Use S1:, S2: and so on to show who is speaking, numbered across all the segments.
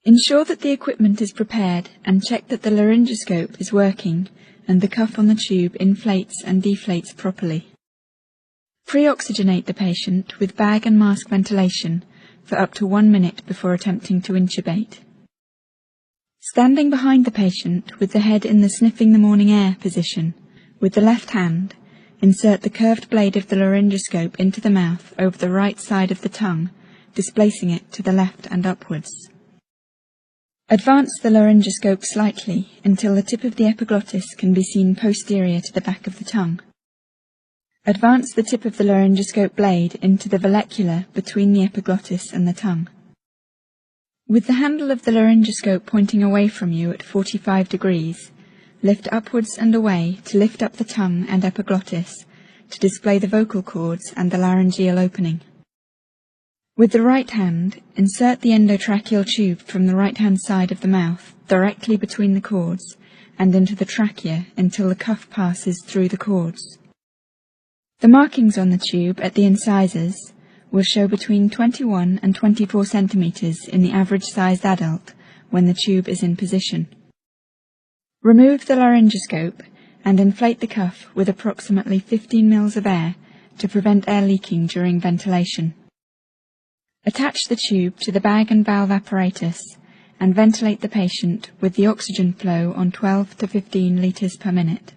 S1: Ensure that the equipment is prepared and check that the laryngoscope is working and the cuff on the tube inflates and deflates properly. Pre-oxygenate the patient with bag and mask ventilation for up to 1 minute before attempting to intubate. Standing behind the patient with the head in the sniffing the morning air position, with the left hand, insert the curved blade of the laryngoscope into the mouth over the right side of the tongue, displacing it to the left and upwards. Advance the laryngoscope slightly until the tip of the epiglottis can be seen posterior to the back of the tongue. Advance the tip of the laryngoscope blade into the vallecula between the epiglottis and the tongue. With the handle of the laryngoscope pointing away from you at 45 degrees, lift upwards and away to lift up the tongue and epiglottis to display the vocal cords and the laryngeal opening. With the right hand, insert the endotracheal tube from the right-hand side of the mouth directly between the cords and into the trachea until the cuff passes through the cords. The markings on the tube at the incisors will show between 21 and 24 centimeters in the average-sized adult when the tube is in position. Remove the laryngoscope and inflate the cuff with approximately 15 mL of air to prevent air leaking during ventilation. Attach the tube to the bag and valve apparatus and ventilate the patient with the oxygen flow on 12 to 15 litres per minute.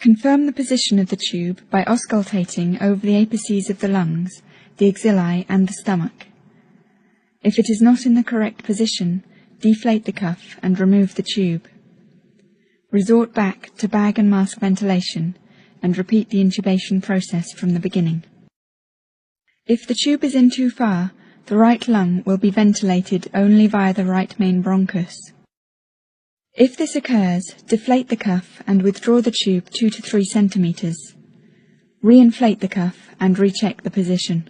S1: Confirm the position of the tube by auscultating over the apices of the lungs, the axillae and the stomach. If it is not in the correct position, deflate the cuff and remove the tube. Resort back to bag and mask ventilation and repeat the intubation process from the beginning. If the tube is in too far, the right lung will be ventilated only via the right main bronchus. If this occurs, deflate the cuff and withdraw the tube 2 to 3 centimeters. Re-inflate the cuff and recheck the position.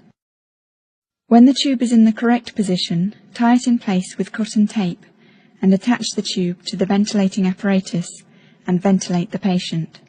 S1: When the tube is in the correct position, tie it in place with cotton tape and attach the tube to the ventilating apparatus and ventilate the patient.